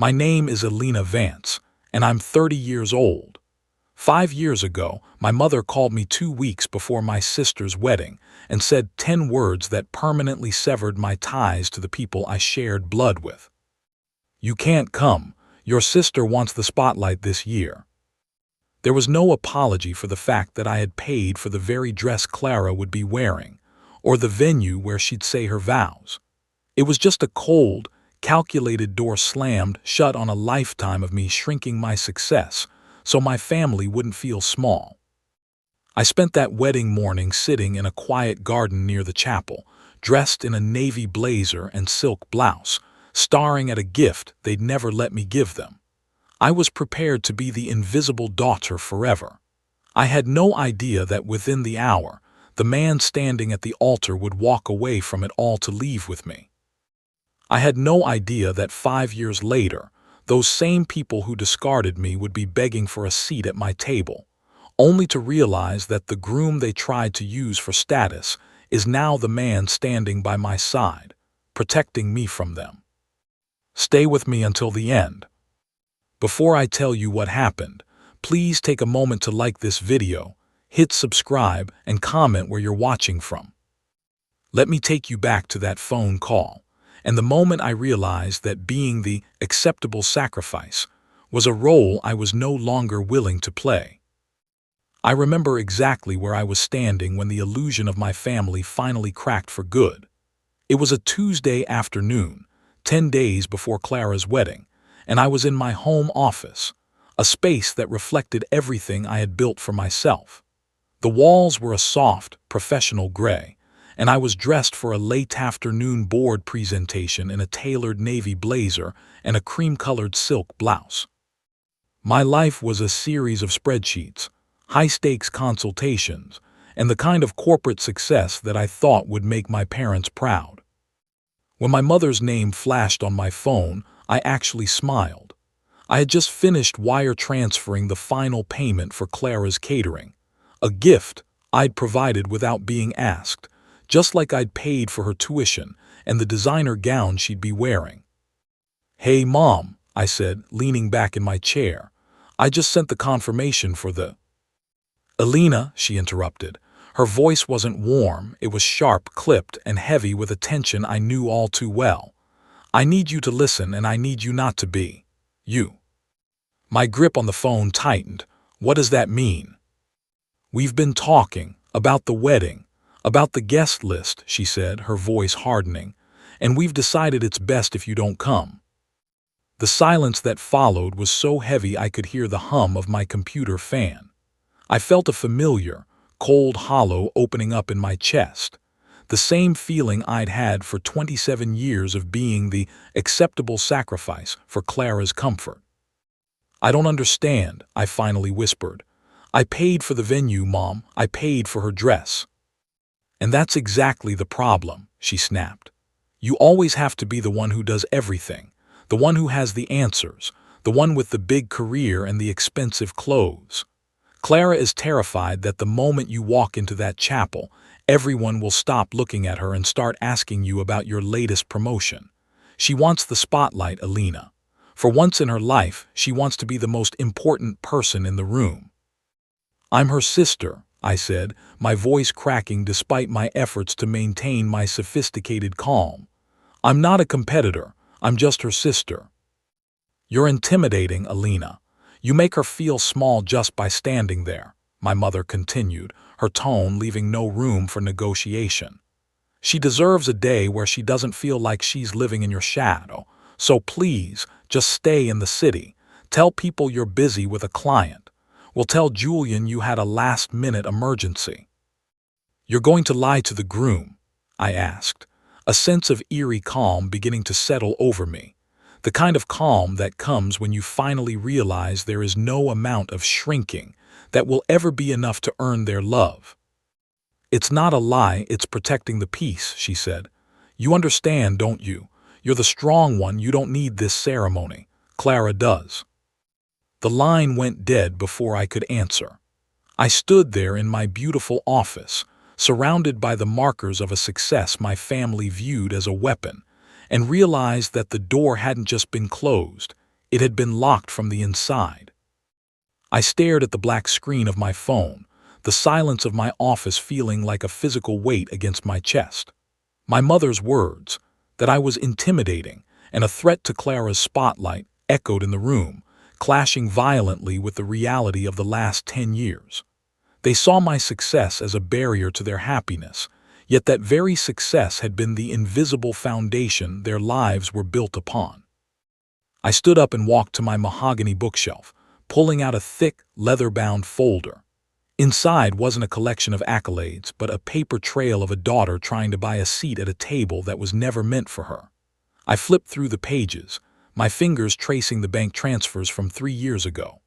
My name is Elena Vance, and I'm 30 years old. 5 years ago, my mother called me 2 weeks before my sister's wedding and said 10 words that permanently severed my ties to the people I shared blood with. You can't come. Your sister wants the spotlight this year. There was no apology for the fact that I had paid for the very dress Clara would be wearing, or the venue where she'd say her vows. It was just a cold, calculated door slammed shut on a lifetime of me shrinking my success so my family wouldn't feel small. I spent that wedding morning sitting in a quiet garden near the chapel, dressed in a navy blazer and silk blouse, staring at a gift they'd never let me give them. I was prepared to be the invisible daughter forever. I had no idea that within the hour, the man standing at the altar would walk away from it all to leave with me. I had no idea that 5 years later, those same people who discarded me would be begging for a seat at my table, only to realize that the groom they tried to use for status is now the man standing by my side, protecting me from them. Stay with me until the end. Before I tell you what happened, please take a moment to like this video, hit subscribe, and comment where you're watching from. Let me take you back to that phone call, and the moment I realized that being the acceptable sacrifice was a role I was no longer willing to play. I remember exactly where I was standing when the illusion of my family finally cracked for good. It was a Tuesday afternoon, 10 days before Clara's wedding, and I was in my home office, a space that reflected everything I had built for myself. The walls were a soft, professional gray, and I was dressed for a late afternoon board presentation in a tailored navy blazer and a cream-colored silk blouse. My life was a series of spreadsheets, high-stakes consultations, and the kind of corporate success that I thought would make my parents proud. When my mother's name flashed on my phone, I actually smiled. I had just finished wire transferring the final payment for Clara's catering, a gift I'd provided without being asked, just like I'd paid for her tuition and the designer gown she'd be wearing. "Hey, Mom," I said, leaning back in my chair. "I just sent the confirmation for the—" "Elena," she interrupted. Her voice wasn't warm, it was sharp, clipped, and heavy with a tension I knew all too well. "I need you to listen, and I need you not to be you." My grip on the phone tightened. "What does that mean?" "We've been talking about the wedding, about the guest list," she said, her voice hardening, "and we've decided it's best if you don't come." The silence that followed was so heavy I could hear the hum of my computer fan. I felt a familiar, cold hollow opening up in my chest, the same feeling I'd had for 27 years of being the acceptable sacrifice for Clara's comfort. "I don't understand," I finally whispered. "I paid for the venue, Mom. I paid for her dress." "And that's exactly the problem," she snapped. "You always have to be the one who does everything, the one who has the answers, the one with the big career and the expensive clothes. Clara is terrified that the moment you walk into that chapel, everyone will stop looking at her and start asking you about your latest promotion. She wants the spotlight, Elena. For once in her life, she wants to be the most important person in the room." "I'm her sister," I said, my voice cracking despite my efforts to maintain my sophisticated calm. "I'm not a competitor, I'm just her sister." "You're intimidating, Elena. You make her feel small just by standing there," my mother continued, her tone leaving no room for negotiation. "She deserves a day where she doesn't feel like she's living in your shadow, so please, just stay in the city. Tell people you're busy with a client. We'll tell Julian you had a last-minute emergency." "You're going to lie to the groom?" I asked, a sense of eerie calm beginning to settle over me, the kind of calm that comes when you finally realize there is no amount of shrinking that will ever be enough to earn their love. "It's not a lie, it's protecting the peace," she said. "You understand, don't you? You're the strong one, you don't need this ceremony. Clara does." The line went dead before I could answer. I stood there in my beautiful office, surrounded by the markers of a success my family viewed as a weapon, and realized that the door hadn't just been closed, It had been locked from the inside. I stared at the black screen of my phone, the silence of my office feeling like a physical weight against my chest. My mother's words, that I was intimidating and a threat to Clara's spotlight, echoed in the room, clashing violently with the reality of the last 10 years. They saw my success as a barrier to their happiness, yet that very success had been the invisible foundation their lives were built upon. I stood up and walked to my mahogany bookshelf, pulling out a thick, leather-bound folder. Inside wasn't a collection of accolades, but a paper trail of a daughter trying to buy a seat at a table that was never meant for her. I flipped through the pages, my fingers tracing the bank transfers from 3 years ago.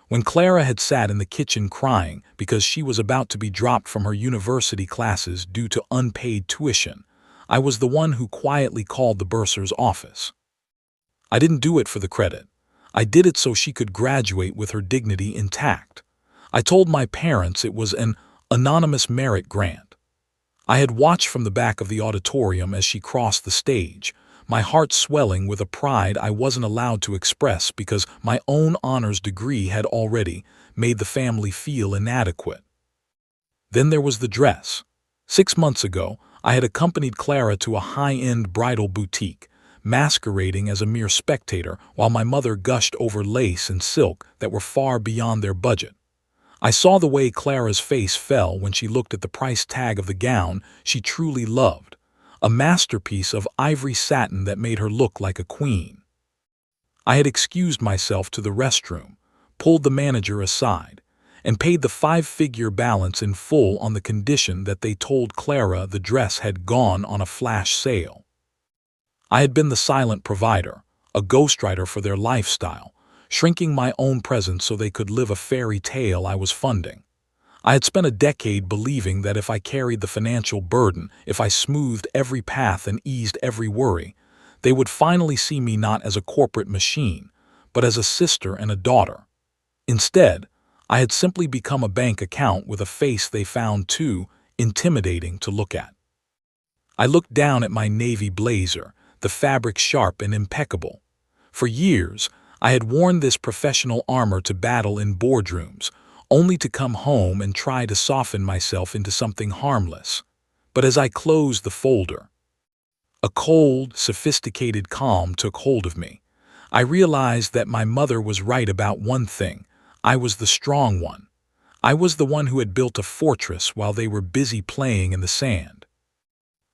When Clara had sat in the kitchen crying because she was about to be dropped from her university classes due to unpaid tuition, I was the one who quietly called the bursar's office. I didn't do it for the credit. I did it so she could graduate with her dignity intact. I told my parents it was an anonymous merit grant. I had watched from the back of the auditorium as she crossed the stage, my heart swelling with a pride I wasn't allowed to express because my own honors degree had already made the family feel inadequate. Then there was the dress. 6 months ago, I had accompanied Clara to a high-end bridal boutique, masquerading as a mere spectator while my mother gushed over lace and silk that were far beyond their budget. I saw the way Clara's face fell when she looked at the price tag of the gown she truly loved, a masterpiece of ivory satin that made her look like a queen. I had excused myself to the restroom, pulled the manager aside, and paid the 5-figure balance in full on the condition that they told Clara the dress had gone on a flash sale. I had been the silent provider, a ghostwriter for their lifestyle, shrinking my own presence so they could live a fairy tale I was funding. I had spent a decade believing that if I carried the financial burden, if I smoothed every path and eased every worry, they would finally see me not as a corporate machine, but as a sister and a daughter. Instead, I had simply become a bank account with a face they found too intimidating to look at. I looked down at my navy blazer, the fabric sharp and impeccable. For years, I had worn this professional armor to battle in boardrooms, only to come home and try to soften myself into something harmless. But as I closed the folder, a cold, sophisticated calm took hold of me. I realized that my mother was right about one thing. I was the strong one. I was the one who had built a fortress while they were busy playing in the sand.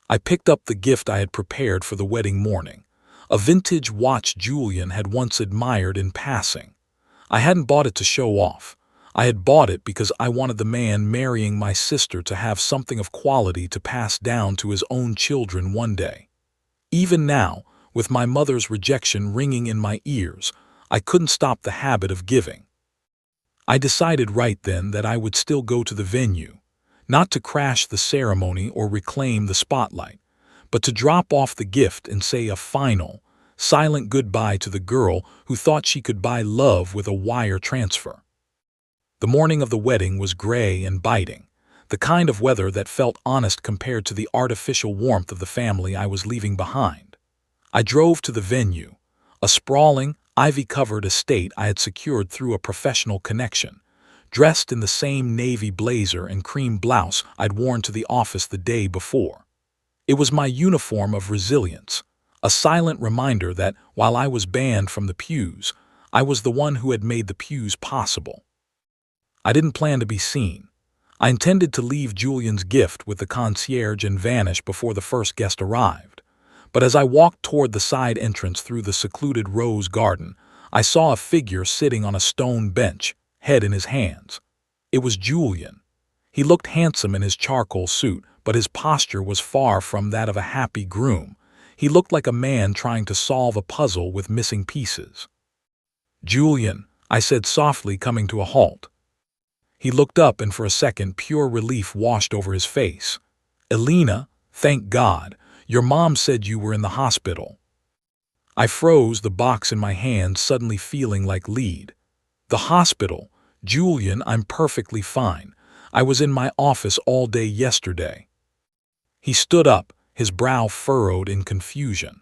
I picked up the gift I had prepared for the wedding morning, a vintage watch Julian had once admired in passing. I hadn't bought it to show off. I had bought it because I wanted the man marrying my sister to have something of quality to pass down to his own children one day. Even now, with my mother's rejection ringing in my ears, I couldn't stop the habit of giving. I decided right then that I would still go to the venue, not to crash the ceremony or reclaim the spotlight, but to drop off the gift and say a final, silent goodbye to the girl who thought she could buy love with a wire transfer. The morning of the wedding was gray and biting, the kind of weather that felt honest compared to the artificial warmth of the family I was leaving behind. I drove to the venue, a sprawling, ivy-covered estate I had secured through a professional connection, dressed in the same navy blazer and cream blouse I'd worn to the office the day before. It was my uniform of resilience, a silent reminder that while I was banned from the pews, I was the one who had made the pews possible. I didn't plan to be seen. I intended to leave Julian's gift with the concierge and vanish before the first guest arrived. But as I walked toward the side entrance through the secluded rose garden, I saw a figure sitting on a stone bench, head in his hands. It was Julian. He looked handsome in his charcoal suit, but his posture was far from that of a happy groom. He looked like a man trying to solve a puzzle with missing pieces. "Julian," I said softly, coming to a halt. He looked up and for a second pure relief washed over his face. "Elena, thank God. Your mom said you were in the hospital." I froze, the box in my hand suddenly feeling like lead. "The hospital? Julian, I'm perfectly fine. I was in my office all day yesterday." He stood up, his brow furrowed in confusion.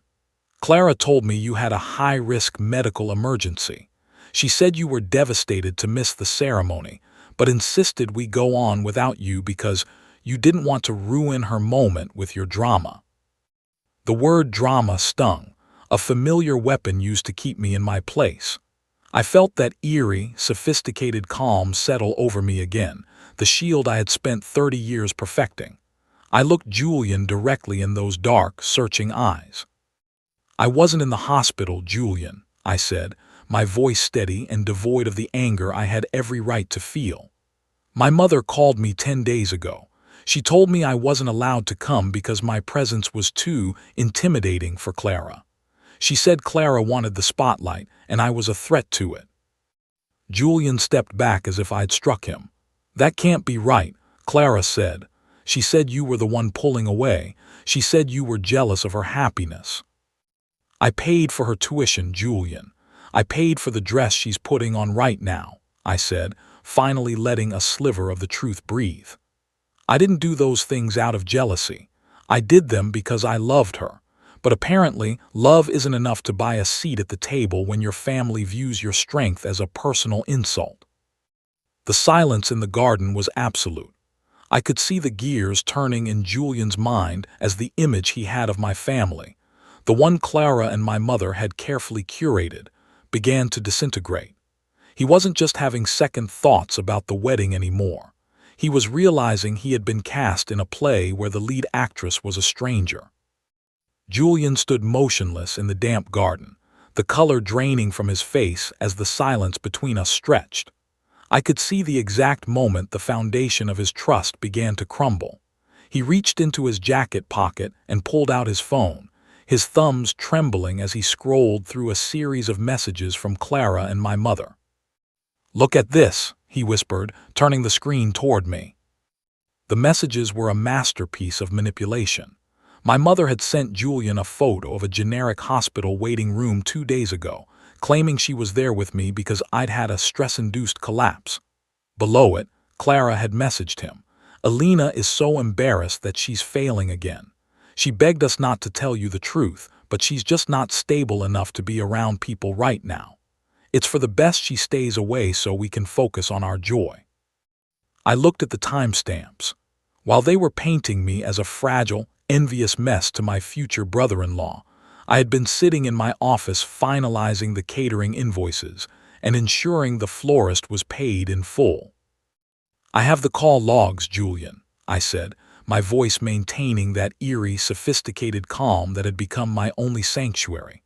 Clara told me you had a high-risk medical emergency. She said you were devastated to miss the ceremony, but insisted we go on without you because you didn't want to ruin her moment with your drama." The word drama stung, a familiar weapon used to keep me in my place. I felt that eerie, sophisticated calm settle over me again, the shield I had spent 30 years perfecting. I looked Julian directly in those dark, searching eyes. "I wasn't in the hospital, Julian," I said, my voice steady and devoid of the anger I had every right to feel. "My mother called me 10 days ago. She told me I wasn't allowed to come because my presence was too intimidating for Clara. She said Clara wanted the spotlight, and I was a threat to it." Julian stepped back as if I'd struck him. "That can't be right," Clara said. "She said you were the one pulling away. She said you were jealous of her happiness." "I paid for her tuition, Julian. I paid for the dress she's putting on right now," I said, finally letting a sliver of the truth breathe. "I didn't do those things out of jealousy. I did them because I loved her. But apparently, love isn't enough to buy a seat at the table when your family views your strength as a personal insult." The silence in the garden was absolute. I could see the gears turning in Julian's mind as the image he had of my family, the one Clara and my mother had carefully curated, began to disintegrate. He wasn't just having second thoughts about the wedding anymore. He was realizing he had been cast in a play where the lead actress was a stranger. Julian stood motionless in the damp garden, the color draining from his face as the silence between us stretched. I could see the exact moment the foundation of his trust began to crumble. He reached into his jacket pocket and pulled out his phone, his thumbs trembling as he scrolled through a series of messages from Clara and my mother. "Look at this," he whispered, turning the screen toward me. The messages were a masterpiece of manipulation. My mother had sent Julian a photo of a generic hospital waiting room 2 days ago, claiming she was there with me because I'd had a stress-induced collapse. Below it, Clara had messaged him, "Alina is so embarrassed that she's failing again. She begged us not to tell you the truth, but she's just not stable enough to be around people right now. It's for the best she stays away so we can focus on our joy." I looked at the timestamps. While they were painting me as a fragile, envious mess to my future brother-in-law, I had been sitting in my office finalizing the catering invoices and ensuring the florist was paid in full. "I have the call logs, Julian," I said, my voice maintaining that eerie, sophisticated calm that had become my only sanctuary.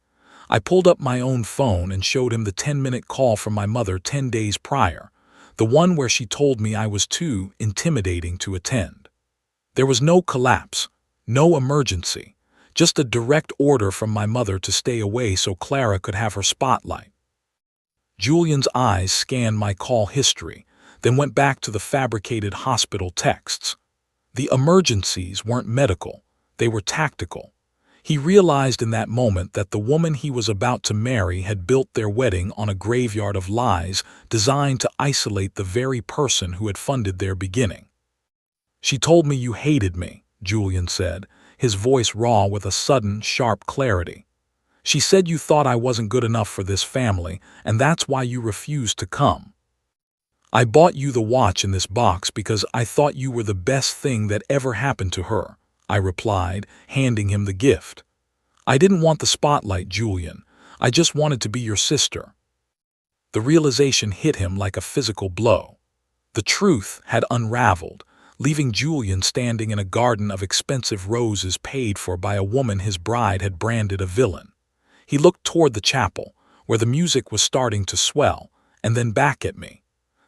I pulled up my own phone and showed him the 10-minute call from my mother 10 days prior, the one where she told me I was too intimidating to attend. There was no collapse, no emergency, just a direct order from my mother to stay away so Clara could have her spotlight. Julian's eyes scanned my call history, then went back to the fabricated hospital texts. The emergencies weren't medical, they were tactical. He realized in that moment that the woman he was about to marry had built their wedding on a graveyard of lies designed to isolate the very person who had funded their beginning. "She told me you hated me," Julian said, his voice raw with a sudden, sharp clarity. "She said you thought I wasn't good enough for this family, and that's why you refused to come. I bought you the watch in this box because I thought you were the best thing that ever happened to her," I replied, handing him the gift. "I didn't want the spotlight, Julian. I just wanted to be your sister." The realization hit him like a physical blow. The truth had unraveled, leaving Julian standing in a garden of expensive roses paid for by a woman his bride had branded a villain. He looked toward the chapel, where the music was starting to swell, and then back at me.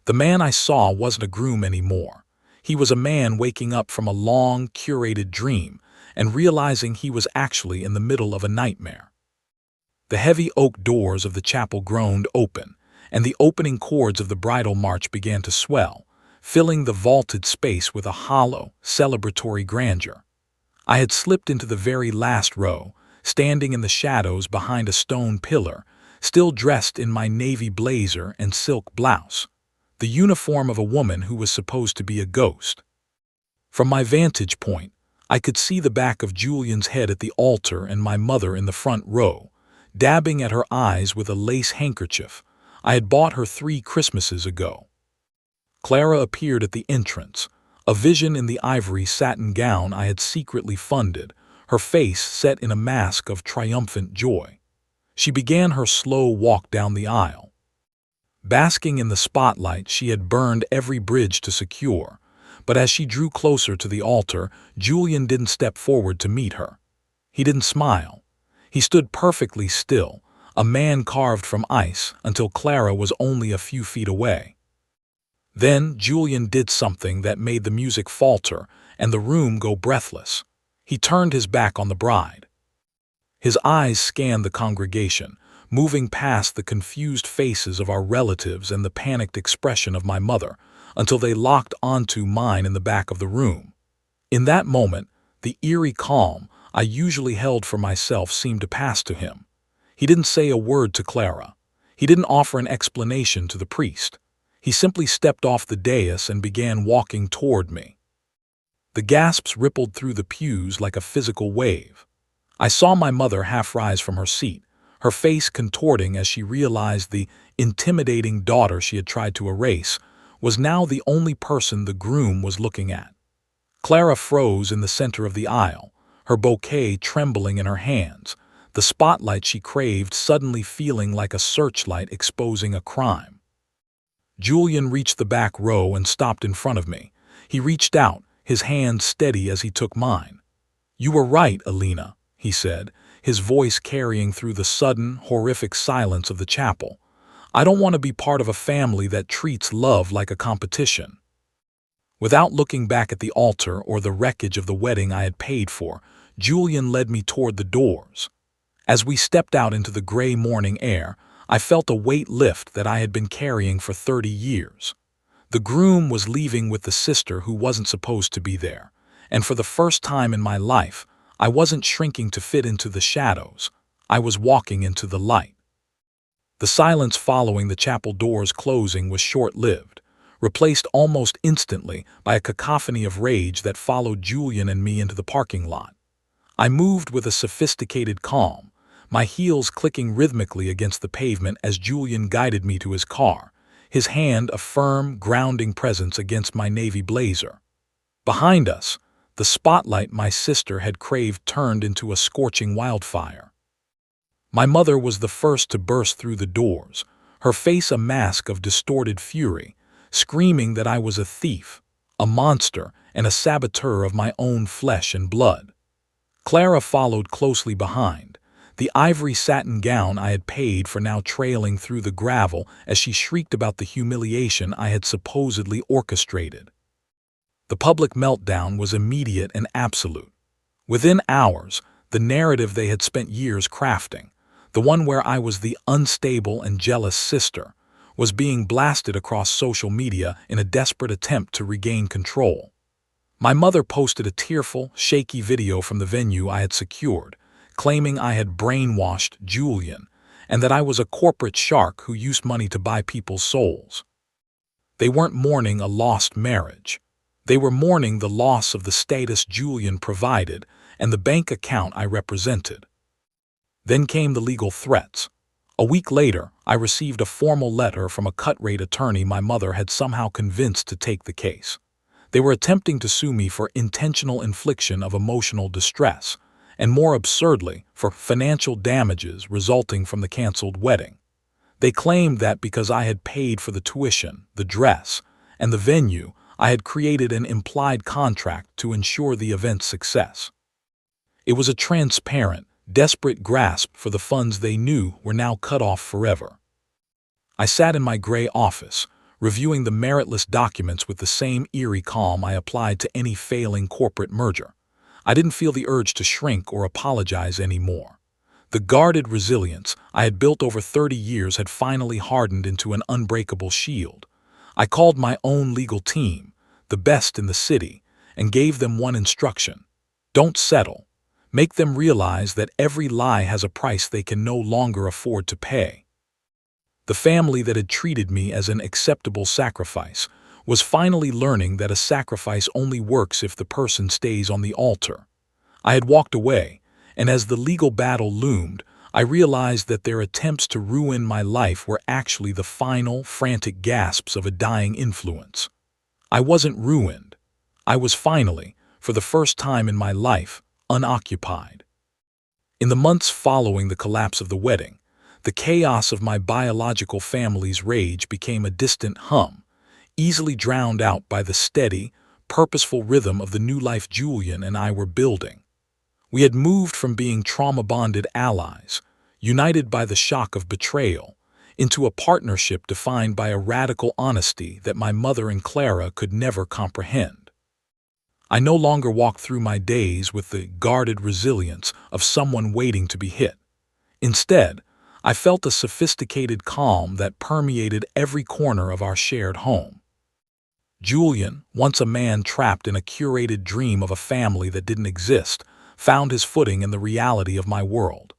The man I saw wasn't a groom anymore. He was a man waking up from a long, curated dream and realizing he was actually in the middle of a nightmare. The heavy oak doors of the chapel groaned open, and the opening chords of the bridal march began to swell, filling the vaulted space with a hollow, celebratory grandeur. I had slipped into the very last row, standing in the shadows behind a stone pillar, still dressed in my navy blazer and silk blouse, the uniform of a woman who was supposed to be a ghost. From my vantage point, I could see the back of Julian's head at the altar and my mother in the front row, dabbing at her eyes with a lace handkerchief I had bought her 3 Christmases ago. Clara appeared at the entrance, a vision in the ivory satin gown I had secretly funded, her face set in a mask of triumphant joy. She began her slow walk down the aisle. Basking in the spotlight she had burned every bridge to secure, but as she drew closer to the altar, Julian didn't step forward to meet her. He didn't smile. He stood perfectly still, a man carved from ice, until Clara was only a few feet away. Then Julian did something that made the music falter and the room go breathless. He turned his back on the bride. His eyes scanned the congregation, moving past the confused faces of our relatives and the panicked expression of my mother, until they locked onto mine in the back of the room. In that moment, the eerie calm I usually held for myself seemed to pass to him. He didn't say a word to Clara. He didn't offer an explanation to the priest. He simply stepped off the dais and began walking toward me. The gasps rippled through the pews like a physical wave. I saw my mother half rise from her seat, her face contorting as she realized the intimidating daughter she had tried to erase was now the only person the groom was looking at. Clara froze in the center of the aisle, her bouquet trembling in her hands, the spotlight she craved suddenly feeling like a searchlight exposing a crime. Julian reached the back row and stopped in front of me. He reached out, his hand steady as he took mine. "You were right, Alina," he said, his voice carrying through the sudden, horrific silence of the chapel. "I don't want to be part of a family that treats love like a competition." Without looking back at the altar or the wreckage of the wedding I had paid for, Julian led me toward the doors. As we stepped out into the gray morning air, I felt a weight lift that I had been carrying for 30 years. The groom was leaving with the sister who wasn't supposed to be there, and for the first time in my life, I wasn't shrinking to fit into the shadows. I was walking into the light. The silence following the chapel doors closing was short-lived, replaced almost instantly by a cacophony of rage that followed Julian and me into the parking lot. I moved with a sophisticated calm, my heels clicking rhythmically against the pavement as Julian guided me to his car, his hand a firm, grounding presence against my navy blazer. Behind us, the spotlight my sister had craved turned into a scorching wildfire. My mother was the first to burst through the doors, her face a mask of distorted fury, screaming that I was a thief, a monster, and a saboteur of my own flesh and blood. Clara followed closely behind, the ivory satin gown I had paid for now trailing through the gravel as she shrieked about the humiliation I had supposedly orchestrated. The public meltdown was immediate and absolute. Within hours, the narrative they had spent years crafting, the one where I was the unstable and jealous sister, was being blasted across social media in a desperate attempt to regain control. My mother posted a tearful, shaky video from the venue I had secured, claiming I had brainwashed Julian and that I was a corporate shark who used money to buy people's souls. They weren't mourning a lost marriage. They were mourning the loss of the status Julian provided and the bank account I represented. Then came the legal threats. A week later, I received a formal letter from a cut-rate attorney my mother had somehow convinced to take the case. They were attempting to sue me for intentional infliction of emotional distress, and more absurdly, for financial damages resulting from the canceled wedding. They claimed that because I had paid for the tuition, the dress, and the venue, I had created an implied contract to ensure the event's success. It was a transparent, desperate grasp for the funds they knew were now cut off forever. I sat in my gray office, reviewing the meritless documents with the same eerie calm I applied to any failing corporate merger. I didn't feel the urge to shrink or apologize anymore. The guarded resilience I had built over 30 years had finally hardened into an unbreakable shield. I called my own legal team, the best in the city, and gave them one instruction: don't settle. Make them realize that every lie has a price they can no longer afford to pay. The family that had treated me as an acceptable sacrifice was finally learning that a sacrifice only works if the person stays on the altar. I had walked away, and as the legal battle loomed, I realized that their attempts to ruin my life were actually the final, frantic gasps of a dying influence. I wasn't ruined. I was finally, for the first time in my life, unoccupied. In the months following the collapse of the wedding, the chaos of my biological family's rage became a distant hum, easily drowned out by the steady, purposeful rhythm of the new life Julian and I were building. We had moved from being trauma-bonded allies, united by the shock of betrayal, into a partnership defined by a radical honesty that my mother and Clara could never comprehend. I no longer walked through my days with the guarded resilience of someone waiting to be hit. Instead, I felt a sophisticated calm that permeated every corner of our shared home. Julian, once a man trapped in a curated dream of a family that didn't exist, found his footing in the reality of my world.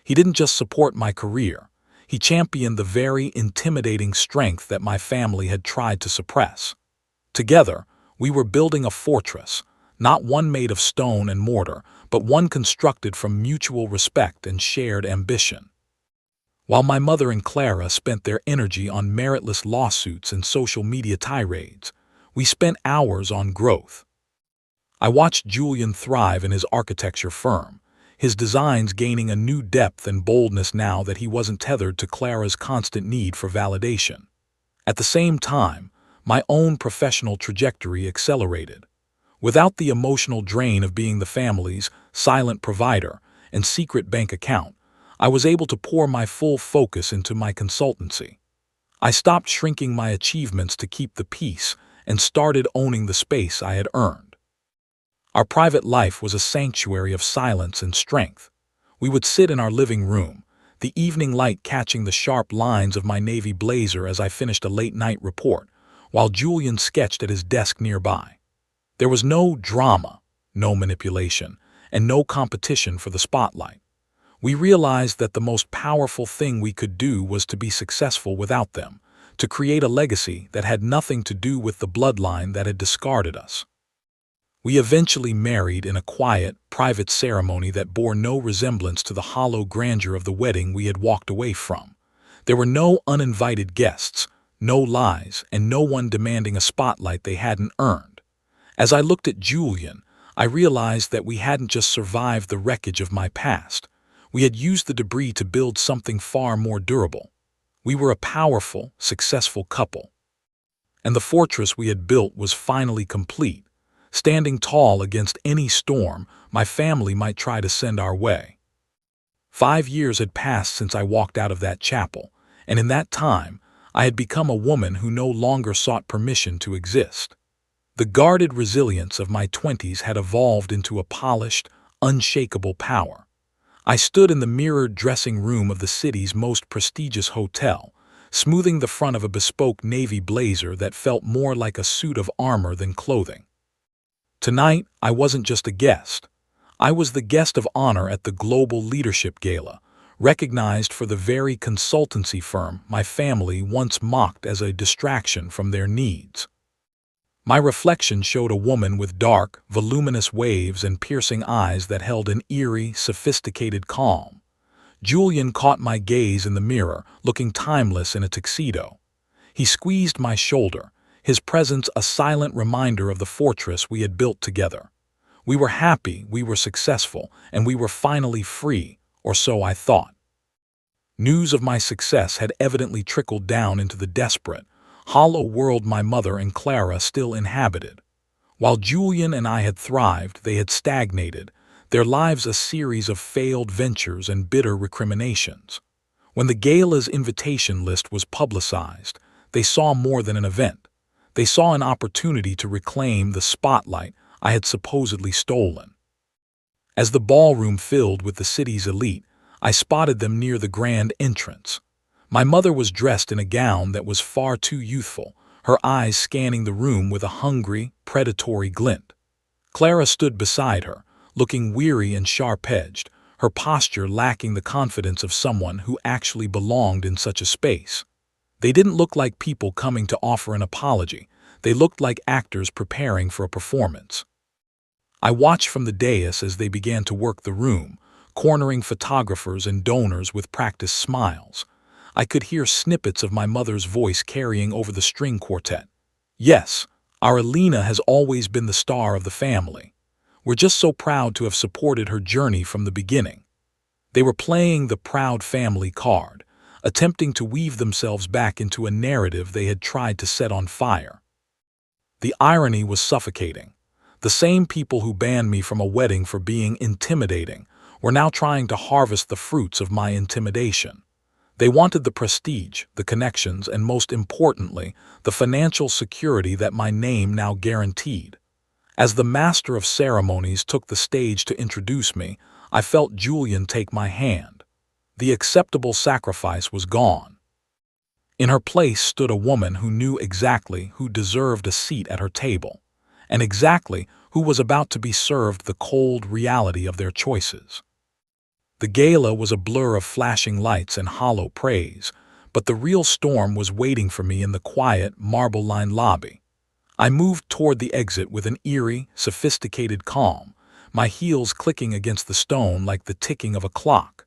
He didn't just support my career, he championed the very intimidating strength that my family had tried to suppress. Together, we were building a fortress, not one made of stone and mortar, but one constructed from mutual respect and shared ambition. While my mother and Clara spent their energy on meritless lawsuits and social media tirades, we spent hours on growth. I watched Julian thrive in his architecture firm, his designs gaining a new depth and boldness now that he wasn't tethered to Clara's constant need for validation. At the same time, my own professional trajectory accelerated. Without the emotional drain of being the family's silent provider and secret bank account, I was able to pour my full focus into my consultancy. I stopped shrinking my achievements to keep the peace and started owning the space I had earned. Our private life was a sanctuary of silence and strength. We would sit in our living room, the evening light catching the sharp lines of my navy blazer as I finished a late-night report, while Julian sketched at his desk nearby. There was no drama, no manipulation, and no competition for the spotlight. We realized that the most powerful thing we could do was to be successful without them, to create a legacy that had nothing to do with the bloodline that had discarded us. We eventually married in a quiet, private ceremony that bore no resemblance to the hollow grandeur of the wedding we had walked away from. There were no uninvited guests, no lies, and no one demanding a spotlight they hadn't earned. As I looked at Julian, I realized that we hadn't just survived the wreckage of my past. We had used the debris to build something far more durable. We were a powerful, successful couple. And the fortress we had built was finally complete, standing tall against any storm my family might try to send our way. 5 years had passed since I walked out of that chapel, and in that time, I had become a woman who no longer sought permission to exist. The guarded resilience of my 20s had evolved into a polished, unshakable power. I stood in the mirrored dressing room of the city's most prestigious hotel, smoothing the front of a bespoke navy blazer that felt more like a suit of armor than clothing. Tonight, I wasn't just a guest. I was the guest of honor at the Global Leadership Gala, recognized for the very consultancy firm my family once mocked as a distraction from their needs. My reflection showed a woman with dark, voluminous waves and piercing eyes that held an eerie, sophisticated calm. Julian caught my gaze in the mirror, looking timeless in a tuxedo. He squeezed my shoulder, his presence a silent reminder of the fortress we had built together. We were happy, we were successful, and we were finally free, or so I thought. News of my success had evidently trickled down into the desperate, hollow world my mother and Clara still inhabited. While Julian and I had thrived, they had stagnated, their lives a series of failed ventures and bitter recriminations. When the gala's invitation list was publicized, they saw more than an event. They saw an opportunity to reclaim the spotlight I had supposedly stolen. As the ballroom filled with the city's elite, I spotted them near the grand entrance. My mother was dressed in a gown that was far too youthful, her eyes scanning the room with a hungry, predatory glint. Clara stood beside her, looking weary and sharp-edged, her posture lacking the confidence of someone who actually belonged in such a space. They didn't look like people coming to offer an apology. They looked like actors preparing for a performance. I watched from the dais as they began to work the room, cornering photographers and donors with practiced smiles. I could hear snippets of my mother's voice carrying over the string quartet. Yes, our Alina has always been the star of the family. We're just so proud to have supported her journey from the beginning. They were playing the proud family card, attempting to weave themselves back into a narrative they had tried to set on fire. The irony was suffocating. The same people who banned me from a wedding for being intimidating were now trying to harvest the fruits of my intimidation. They wanted the prestige, the connections, and most importantly, the financial security that my name now guaranteed. As the master of ceremonies took the stage to introduce me, I felt Julian take my hand. The acceptable sacrifice was gone. In her place stood a woman who knew exactly who deserved a seat at her table, and exactly who was about to be served the cold reality of their choices. The gala was a blur of flashing lights and hollow praise, but the real storm was waiting for me in the quiet, marble-lined lobby. I moved toward the exit with an eerie, sophisticated calm, my heels clicking against the stone like the ticking of a clock.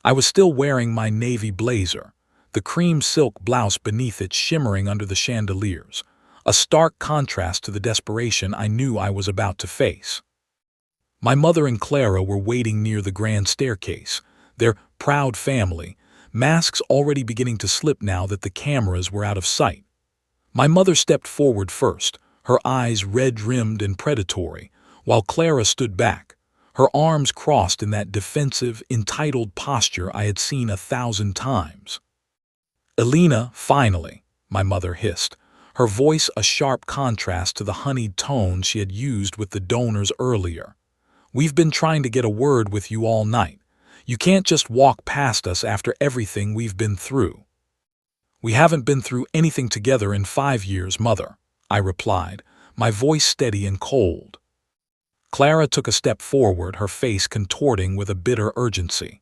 I was still wearing my navy blazer, the cream silk blouse beneath it shimmering under the chandeliers, a stark contrast to the desperation I knew I was about to face. My mother and Clara were waiting near the grand staircase, their proud family, masks already beginning to slip now that the cameras were out of sight. My mother stepped forward first, her eyes red-rimmed and predatory, while Clara stood back, her arms crossed in that defensive, entitled posture I had seen 1,000 times. "Alina, finally," my mother hissed, her voice a sharp contrast to the honeyed tone she had used with the donors earlier. "We've been trying to get a word with you all night. You can't just walk past us after everything we've been through." "We haven't been through anything together in 5 years, Mother," I replied, my voice steady and cold. Clara took a step forward, her face contorting with a bitter urgency.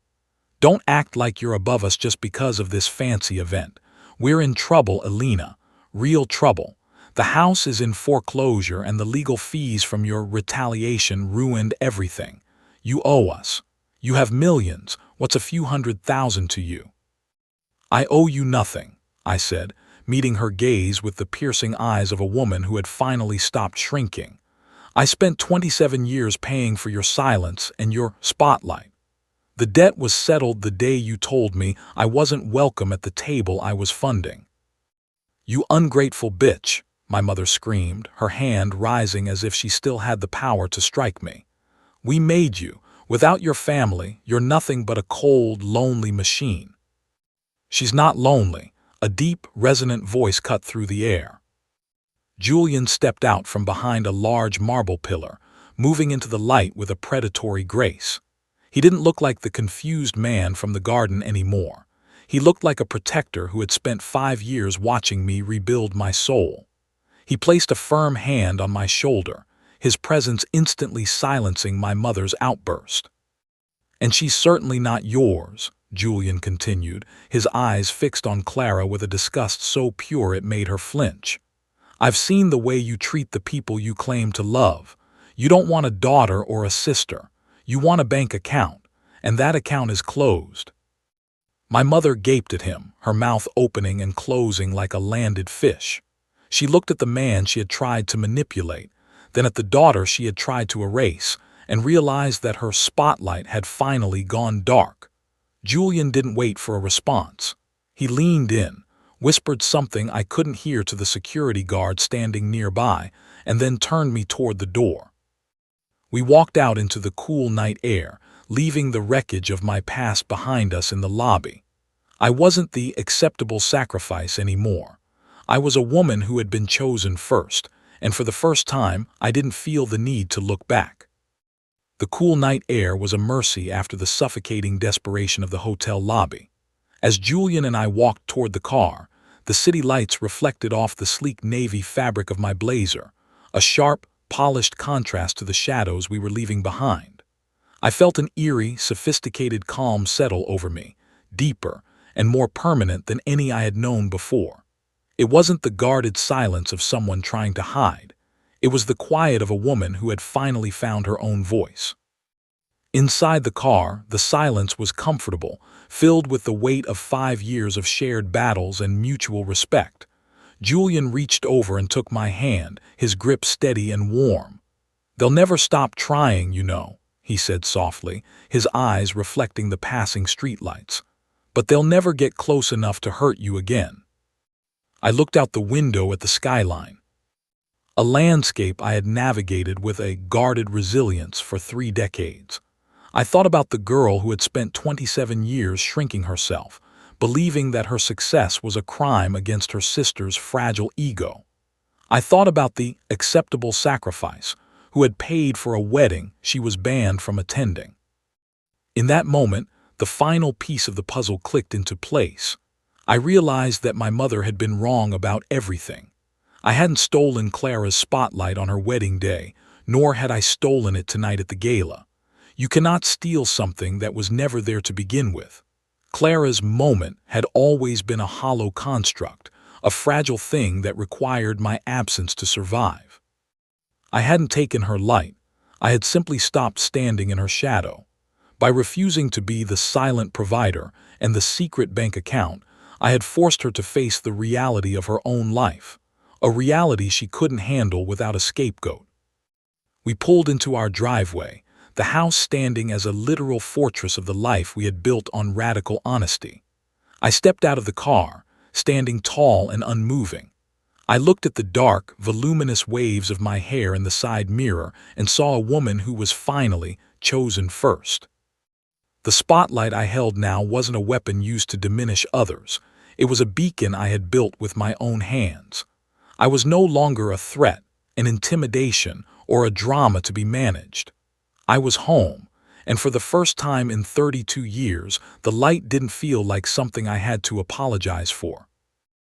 "Don't act like you're above us just because of this fancy event. We're in trouble, Alina, real trouble. The house is in foreclosure and the legal fees from your retaliation ruined everything. You owe us. You have millions. What's a few 100,000 to you?" "I owe you nothing," I said, meeting her gaze with the piercing eyes of a woman who had finally stopped shrinking. "I spent 27 years paying for your silence and your spotlight. The debt was settled the day you told me I wasn't welcome at the table I was funding." "You ungrateful bitch," my mother screamed, her hand rising as if she still had the power to strike me. "We made you. Without your family, you're nothing but a cold, lonely machine." "She's not lonely," a deep, resonant voice cut through the air. Julian stepped out from behind a large marble pillar, moving into the light with a predatory grace. He didn't look like the confused man from the garden anymore. He looked like a protector who had spent 5 years watching me rebuild my soul. He placed a firm hand on my shoulder, his presence instantly silencing my mother's outburst. "And she's certainly not yours," Julian continued, his eyes fixed on Clara with a disgust so pure it made her flinch. "I've seen the way you treat the people you claim to love. You don't want a daughter or a sister. You want a bank account, and that account is closed." My mother gaped at him, her mouth opening and closing like a landed fish. She looked at the man she had tried to manipulate, then at the daughter she had tried to erase, and realized that her spotlight had finally gone dark. Julian didn't wait for a response. He leaned in, whispered something I couldn't hear to the security guard standing nearby, and then turned me toward the door. We walked out into the cool night air, leaving the wreckage of my past behind us in the lobby. I wasn't the acceptable sacrifice anymore. I was a woman who had been chosen first, and for the first time I didn't feel the need to look back. The cool night air was a mercy after the suffocating desperation of the hotel lobby. As Julian and I walked toward the car, the city lights reflected off the sleek navy fabric of my blazer, a sharp, polished contrast to the shadows we were leaving behind. I felt an eerie, sophisticated calm settle over me, deeper and more permanent than any I had known before. It wasn't the guarded silence of someone trying to hide. It was the quiet of a woman who had finally found her own voice. Inside the car, the silence was comfortable, filled with the weight of 5 years of shared battles and mutual respect. Julian reached over and took my hand, his grip steady and warm. "They'll never stop trying, you know," he said softly, his eyes reflecting the passing streetlights. "But they'll never get close enough to hurt you again." I looked out the window at the skyline, a landscape I had navigated with a guarded resilience for 3 decades. I thought about the girl who had spent 27 years shrinking herself, believing that her success was a crime against her sister's fragile ego. I thought about the acceptable sacrifice, who had paid for a wedding she was banned from attending. In that moment, the final piece of the puzzle clicked into place. I realized that my mother had been wrong about everything. I hadn't stolen Clara's spotlight on her wedding day, nor had I stolen it tonight at the gala. You cannot steal something that was never there to begin with. Clara's moment had always been a hollow construct, a fragile thing that required my absence to survive. I hadn't taken her light. I had simply stopped standing in her shadow. By refusing to be the silent provider and the secret bank account, I had forced her to face the reality of her own life, a reality she couldn't handle without a scapegoat. We pulled into our driveway, the house standing as a literal fortress of the life we had built on radical honesty. I stepped out of the car, standing tall and unmoving. I looked at the dark, voluminous waves of my hair in the side mirror and saw a woman who was finally chosen first. The spotlight I held now wasn't a weapon used to diminish others. It was a beacon I had built with my own hands. I was no longer a threat, an intimidation, or a drama to be managed. I was home, and for the first time in 32 years, the light didn't feel like something I had to apologize for.